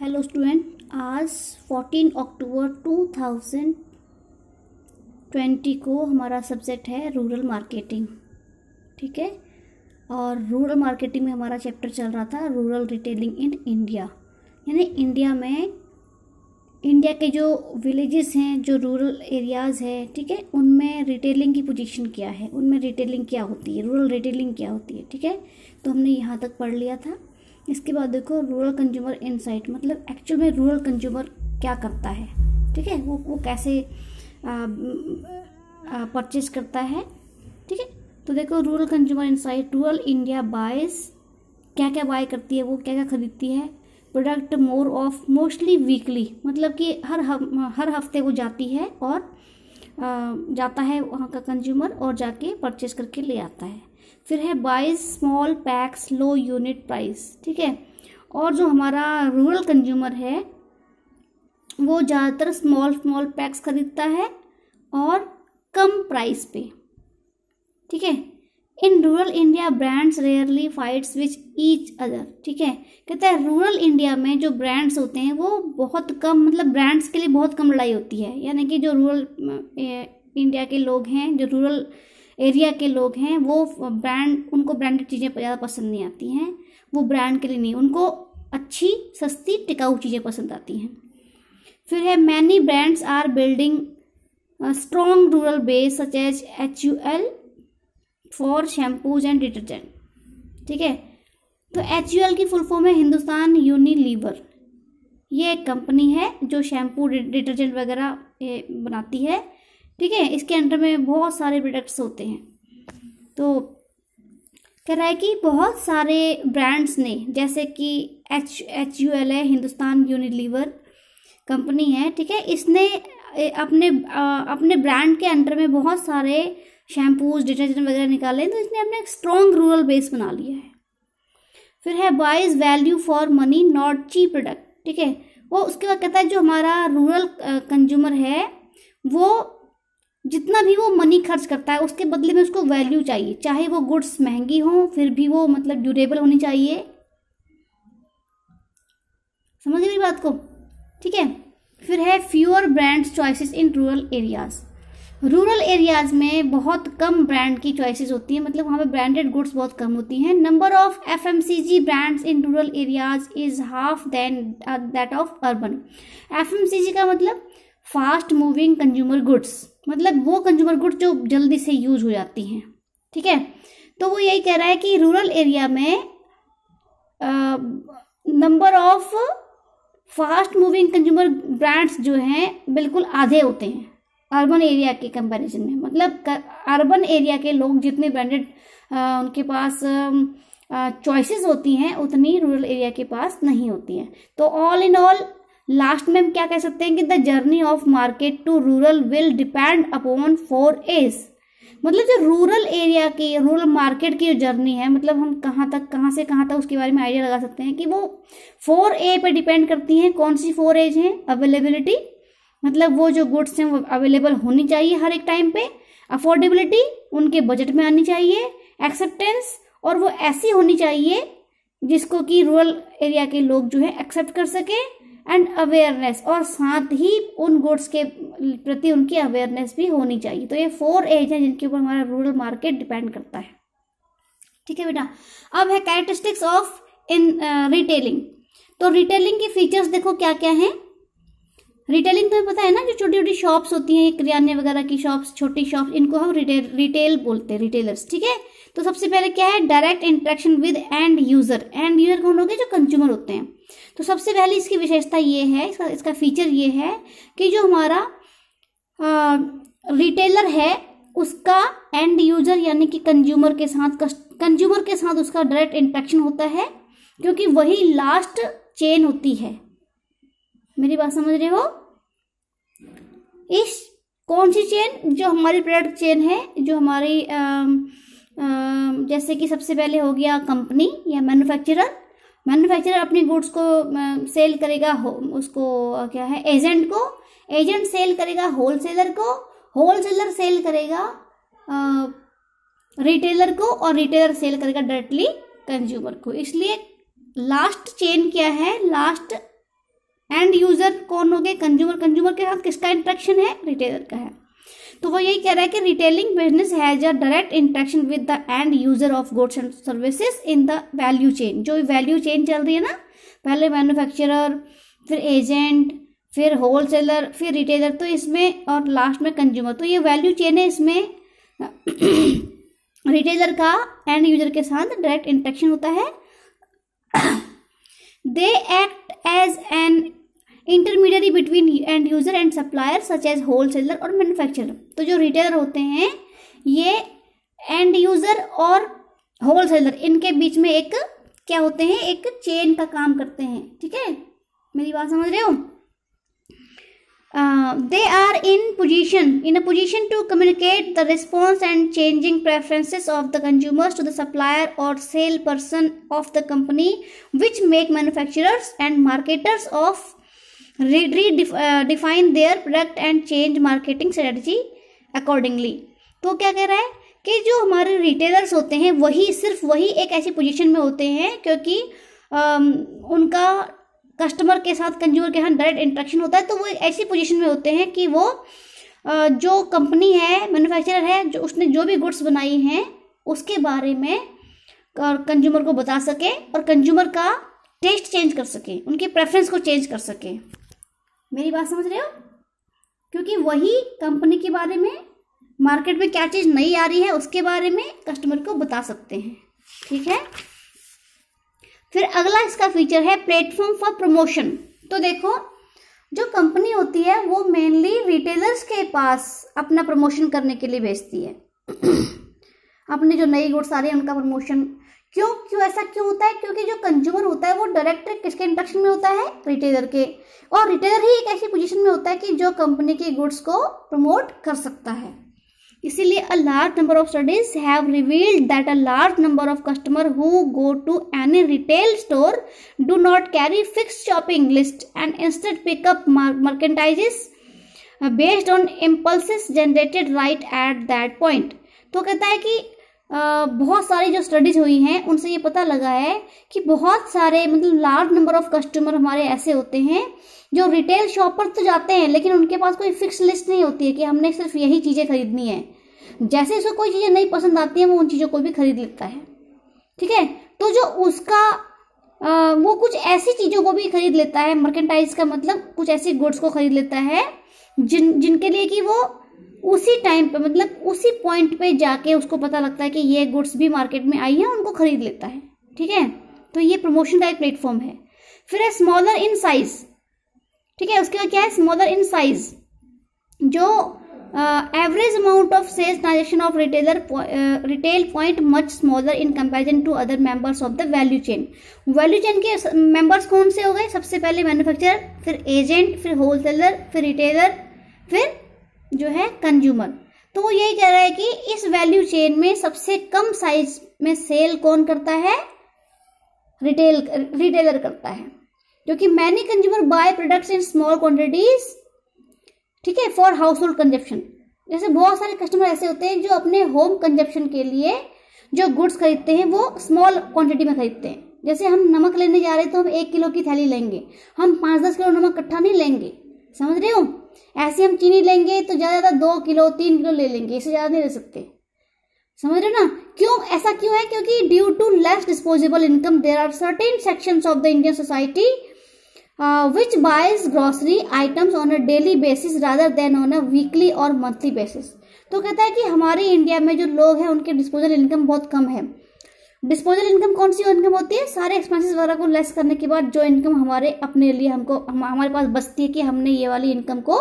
Hello student, आज 14 अक्टूबर 2020 को हमारा सब्जेक्ट है रूरल मार्केटिंग। ठीक है, और रूरल मार्केटिंग में हमारा चैप्टर चल रहा था रूरल रिटेलिंग इन इंडिया, यानी इंडिया के जो विलेजेस हैं, जो रूरल एरियाज़ है, ठीक है, उनमें रिटेलिंग की पोजीशन क्या है, उनमें रिटेलिंग क्या होती है, रूरल रिटेलिंग क्या होती है। ठीक है, तो हमने यहाँ तक पढ़ लिया था। इसके बाद देखो रूरल कंज्यूमर इनसाइट, मतलब एक्चुअल में रूरल कंज्यूमर क्या करता है। ठीक है, वो कैसे परचेज करता है। ठीक है, तो देखो rural consumer insight, rural India buys, क्या क्या बाय करती है, वो क्या क्या खरीदती है। Product more of mostly weekly, मतलब कि हर हफ्ते वो जाती है और जाता है वहाँ का कंज्यूमर और जाके परचेज करके ले आता है। फिर है बाइज स्मॉल पैक्स लो यूनिट प्राइस। ठीक है, और जो हमारा रूरल कंज्यूमर है वो ज़्यादातर स्मॉल पैक्स खरीदता है और कम प्राइस पे। ठीक है, in rural India brands rarely fights which each other. ठीक है, कहते हैं रूरल इंडिया में जो ब्रांड्स होते हैं वो बहुत कम, मतलब ब्रांड्स के लिए बहुत कम लड़ाई होती है। यानी कि जो रूरल इंडिया के लोग हैं, जो रूरल एरिया के लोग हैं, वो उनको ब्रांडेड चीज़ें ज़्यादा पसंद नहीं आती हैं। वो ब्रांड के लिए नहीं, उनको अच्छी सस्ती टिकाऊ चीज़ें पसंद आती हैं। फिर है many brands are building strong rural base such as HUL for shampoos and detergent. ठीक है, तो HUL की फुल फॉर्म है हिंदुस्तान यूनिलीवर। ये एक कंपनी है जो शैम्पू डिटर्जेंट वगैरह बनाती है। ठीक है, इसके अंडर में बहुत सारे प्रोडक्ट्स होते हैं। तो कह रहा है कि बहुत सारे ब्रांड्स ने, जैसे कि HUL है, हिंदुस्तान यूनिलीवर कंपनी है। ठीक है, इसने अपने ब्रांड के अंडर में बहुत सारे शैम्पूज डिटर्जेंट वगैरह निकाले, तो इसने अपने एक स्ट्रॉन्ग रूरल बेस बना लिया है। फिर है buys value for money not cheap product. ठीक है, वो उसके बाद कहता है जो हमारा रूरल कंज्यूमर है वो जितना भी वो मनी खर्च करता है उसके बदले में उसको वैल्यू चाहिए, चाहे वो गुड्स महंगी हो फिर भी वो मतलब ड्यूरेबल होनी चाहिए। समझ गई बात को। ठीक है, फिर है fewer brands choices in rural areas. Rural areas में बहुत कम ब्रांड की चॉइसेस होती हैं, मतलब वहाँ पे ब्रांडेड गुड्स बहुत कम होती हैं। Number of FMCG brands in rural areas is half then that of urban. FMCG का मतलब फास्ट मूविंग कंज्यूमर गुड्स, मतलब वो कंज्यूमर गुड्स जो जल्दी से यूज हो जाती हैं। ठीक है, तो वो यही कह रहा है कि रूरल एरिया में number of fast moving consumer brands जो हैं बिल्कुल आधे होते हैं अर्बन एरिया के कंपैरिजन में। मतलब अर्बन एरिया के लोग जितने ब्रांडेड उनके पास चॉइसेस होती हैं उतनी रूरल एरिया के पास नहीं होती हैं। तो ऑल इन ऑल लास्ट में हम क्या कह सकते हैं कि the journey of market to rural will depend upon 4 A's। मतलब जो रूरल एरिया की, रूरल मार्केट की जो जर्नी है, मतलब हम कहाँ से कहाँ तक उसके बारे में आइडिया लगा सकते हैं कि वो 4A पे डिपेंड करती हैं। कौन सी 4 A's हैं? अवेलेबिलिटी, मतलब वो जो गुड्स हैं वो अवेलेबल होनी चाहिए हर एक टाइम पे। अफोर्डेबिलिटी, उनके बजट में आनी चाहिए। एक्सेप्टेंस, और वो ऐसी होनी चाहिए जिसको कि रूरल एरिया के लोग जो है एक्सेप्ट कर सके। एंड अवेयरनेस, और साथ ही उन गुड्स के प्रति उनकी अवेयरनेस भी होनी चाहिए। तो ये 4 A's हैं जिनके ऊपर हमारा रूरल मार्केट डिपेंड करता है। ठीक है बेटा, अब है कैरेक्टरिस्टिक्स ऑफ इन रिटेलिंग। तो रिटेलिंग के फीचर्स देखो क्या क्या हैं। रिटेलिंग तुम्हें पता है ना, जो छोटी छोटी शॉप्स होती हैं, किराने वगैरह की शॉप्स, छोटी शॉप्स, इनको हम रिटेल बोलते हैं, रिटेलर्स। ठीक है, तो सबसे पहले क्या है, direct interaction with and user. And user कौन हो गए? जो कंज्यूमर होते हैं। तो सबसे पहले इसकी विशेषता ये है, इसका फीचर ये है कि जो हमारा रिटेलर है उसका एंड यूजर यानी कि कंज्यूमर के साथ उसका डायरेक्ट इंटरेक्शन होता है, क्योंकि वही लास्ट चेन होती है। मेरी बात समझ रहे हो? इस कौन सी चेन? जो हमारी प्रोडक्ट चेन है, जो हमारी जैसे कि सबसे पहले हो गया कंपनी या मैन्युफैक्चरर अपनी गुड्स को सेल करेगा, उसको क्या है, एजेंट को, एजेंट सेल करेगा होलसेलर को, होलसेलर सेल करेगा रिटेलर को, और रिटेलर सेल करेगा डायरेक्टली कंज्यूमर को। इसलिए लास्ट चेन क्या है, लास्ट एंड यूजर कौन हो गए? कंज्यूमर। कंज्यूमर के साथ किसका इंटरेक्शन है? रिटेलर का है। तो वो यही कह रहा है कि retailing business has a direct interaction with the end user of goods and services in the value chain. जो वैल्यू चेन चल रही है ना, पहले मैन्युफैक्चरर, फिर एजेंट, फिर होलसेलर, फिर रिटेलर, तो इसमें और लास्ट में कंज्यूमर। तो ये वैल्यू चेन है, इसमें रिटेलर का एंड यूजर के साथ डायरेक्ट इंटरेक्शन होता है। They act as an intermediary between end user and supplier such as wholesaler और मैन्युफैक्चरर। तो जो रिटेलर होते हैं ये एंड यूजर और होलसेलर, इनके बीच में एक क्या होते हैं? एक चेन का काम करते हैं। ठीक है, मेरी बात समझ रहे हो? They are in a position to communicate the response and changing preferences of the consumers to the supplier or sale person of the company, which make manufacturers and marketers of redefine their product and change marketing strategy accordingly. तो क्या कह रहा है कि जो हमारे retailers होते हैं वही, सिर्फ वही एक ऐसी पोजीशन में होते हैं क्योंकि उनका कस्टमर के साथ, कंज्यूमर के साथ डायरेक्ट इंटरेक्शन होता है, तो वो ऐसी पोजीशन में होते हैं कि वो जो कंपनी है, मैन्युफैक्चरर है, जो उसने जो भी गुड्स बनाई हैं उसके बारे में कंज्यूमर को बता सके और कंज्यूमर का टेस्ट चेंज कर सके, उनकी प्रेफरेंस को चेंज कर सके। मेरी बात समझ रहे हो? क्योंकि वही कंपनी के बारे में, मार्केट में क्या चीज़ नई आ रही है उसके बारे में कस्टमर को बता सकते हैं। ठीक है, फिर अगला इसका फीचर है प्लेटफॉर्म फॉर प्रमोशन। तो देखो, जो कंपनी होती है वो मेनली रिटेलर्स के पास अपना प्रमोशन करने के लिए भेजती है अपनी जो नई गुड्स आ रही है उनका प्रमोशन। क्यों ऐसा क्यों होता है? क्योंकि जो कंज्यूमर होता है वो डायरेक्ट किसके इंटरेक्शन में होता है? रिटेलर के। और रिटेलर ही एक ऐसी पोजीशन में होता है कि जो कंपनी की गुड्स को प्रमोट कर सकता है। इसीलिए a large number of studies have revealed that a large number of customer who go to any retail store do not carry fixed shopping list and instead pick up merchandises based on impulses generated right at that point. तो कहता है कि बहुत सारी जो studies हुई हैं उनसे ये पता लगा है कि बहुत सारे, मतलब लार्ज नंबर ऑफ कस्टमर हमारे ऐसे होते हैं जो रिटेल शॉप पर तो जाते हैं लेकिन उनके पास कोई फिक्स लिस्ट नहीं होती है कि हमने सिर्फ यही चीज़ें खरीदनी है। जैसे उसको कोई चीज़ें नहीं पसंद आती हैं वो उन चीज़ों को भी खरीद लेता है। ठीक है, तो जो उसका वो कुछ ऐसी चीज़ों को भी खरीद लेता है, मर्केंटाइज का मतलब कुछ ऐसी गुड्स को खरीद लेता है जिनके लिए कि वो उसी टाइम पे, मतलब उसी पॉइंट पे जाके उसको पता लगता है कि ये गुड्स भी मार्केट में आई है, उनको खरीद लेता है। ठीक है, तो ये प्रमोशन का एक प्लेटफॉर्म है। फिर है स्मॉलर इन साइज। ठीक है, उसके बाद क्या है? स्मॉलर इन साइज, जो average amount of sales transaction of retail point much smaller in comparison to other members of the value chain. Value chain के मेंबर्स कौन से हो गए? सबसे पहले मैन्युफैक्चरर, फिर एजेंट, फिर होलसेलर, फिर रिटेलर, फिर जो है कंज्यूमर। तो वो यही कह रहा है कि इस वैल्यू चेन में सबसे कम साइज में सेल कौन करता है? रिटेलर करता है, क्योंकि many consumer buy products in small quantities. ठीक है, फॉर हाउस होल्ड कंजप्शन। जैसे बहुत सारे कस्टमर ऐसे होते हैं जो अपने होम कंजप्शन के लिए जो गुड्स खरीदते हैं वो स्मॉल क्वांटिटी में खरीदते हैं। जैसे हम नमक लेने जा रहे हैं तो हम 1 किलो की थैली लेंगे, हम 5-10 किलो नमक इकट्ठा नहीं लेंगे, समझ रहे हो? ऐसे हम चीनी लेंगे तो ज्यादा 2 किलो 3 किलो ले लेंगे, इससे ज्यादा नहीं ले सकते, समझ रहे हो ना? क्यों ऐसा क्यों है? क्योंकि due to less disposable income there are certain sections of the Indian society which buys grocery items on a daily basis rather than on a weekly or monthly basis। तो कहता है कि हमारे इंडिया में जो लोग हैं उनके डिस्पोजल इनकम बहुत कम है। डिस्पोजल इनकम कौन सी इनकम होती है? सारे एक्सपेंसेस वगैरह को लेस करने के बाद जो इनकम हमारे अपने लिए हमारे पास बचती है कि हमने ये वाली इनकम को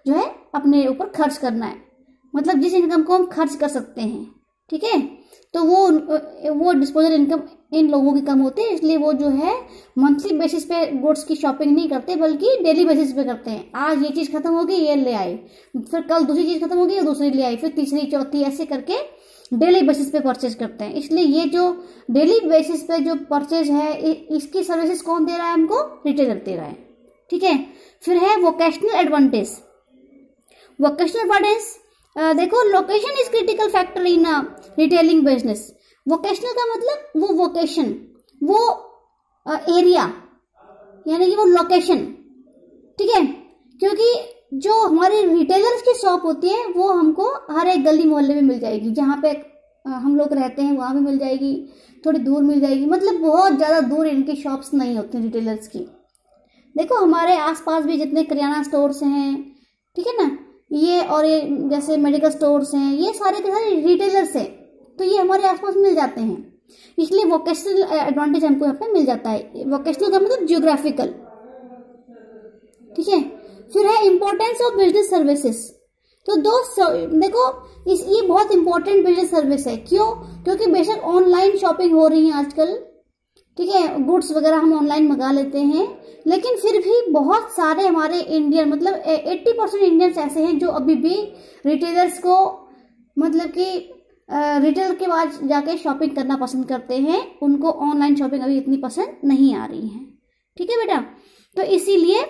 जो है अपने ऊपर खर्च करना है, मतलब जिस इनकम को हम खर्च कर सकते हैं। ठीक है, तो वो डिस्पोजल इनकम इन लोगों की कम होती है, इसलिए वो जो है मंथली बेसिस पे गुड्स की शॉपिंग नहीं करते बल्कि डेली बेसिस पे करते हैं। आज ये चीज़ खत्म होगी ये ले आए, फिर कल दूसरी चीज़ खत्म होगी ये दूसरी ले आई, फिर तीसरी चौथी, ऐसे करके डेली बेसिस पे परचेज करते हैं। इसलिए ये जो डेली बेसिस पे जो परचेज है इसकी सर्विसेज कौन दे रहा है? हमको रिटेलर दे रहा है। ठीक है, फिर है वोकेशनल एडवांटेज। वोकेशनल एडवांटेज देखो, location is critical factor in retailing business. Vocational का मतलब वो वोकेशन, वो एरिया, यानी कि वो लोकेशन, ठीक है, क्योंकि जो हमारे रिटेलर्स की शॉप होती है वो हमको हर एक गली मोहल्ले में मिल जाएगी, जहाँ पे हम लोग रहते हैं वहाँ भी मिल जाएगी, थोड़ी दूर मिल जाएगी, मतलब बहुत ज़्यादा दूर इनकी शॉप्स नहीं होती रिटेलर्स की। देखो हमारे आसपास भी जितने किराना स्टोर्स हैं, ठीक है ना, ये और ये जैसे मेडिकल स्टोर्स हैं, ये सारे के सारे रिटेलर्स हैं, तो ये हमारे आसपास मिल जाते हैं, इसलिए वोकेशनल एडवांटेज हमको यहाँ पे मिल जाता है। वोकेशनल का मतलब ज्योग्राफिकल, ठीक है। फिर है इंपॉर्टेंस ऑफ बिजनेस सर्विसेज। तो देखो ये बहुत इंपॉर्टेंट बिजनेस सर्विस है। क्यों? क्योंकि बेशक ऑनलाइन शॉपिंग हो रही है आजकल, ठीक है, गुड्स वगैरह हम ऑनलाइन मंगा लेते हैं, लेकिन फिर भी बहुत सारे हमारे इंडियन मतलब 80% इंडियंस ऐसे हैं जो अभी भी रिटेलर्स को मतलब कि रिटेल के बाद जाके शॉपिंग करना पसंद करते हैं, उनको ऑनलाइन शॉपिंग अभी इतनी पसंद नहीं आ रही है, ठीक है बेटा। तो इसीलिए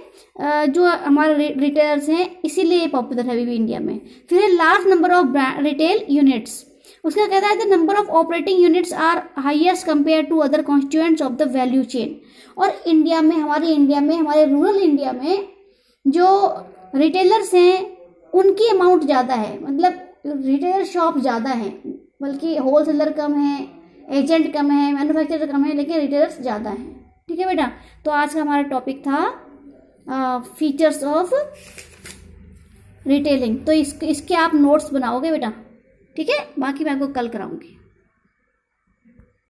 जो हमारे रिटेलर्स हैं इसीलिए पॉपुलर है अभी भी इंडिया में। फिर large number of retail units, उसका कहता है the number of operating units are highest compare to other constituents of the value chain. और इंडिया में हमारे रूरल इंडिया में जो रिटेलर्स हैं उनकी अमाउंट ज़्यादा है, मतलब रिटेलर शॉप ज़्यादा है, बल्कि होलसेलर कम है, एजेंट कम है, मैन्युफैक्चरर कम है, लेकिन रिटेलर्स ज़्यादा हैं, ठीक है बेटा। तो आज का हमारा टॉपिक था फीचर्स ऑफ रिटेलिंग। तो इसके आप नोट्स बनाओगे बेटा, ठीक है, बाकी मैं आपको कल कराऊंगी।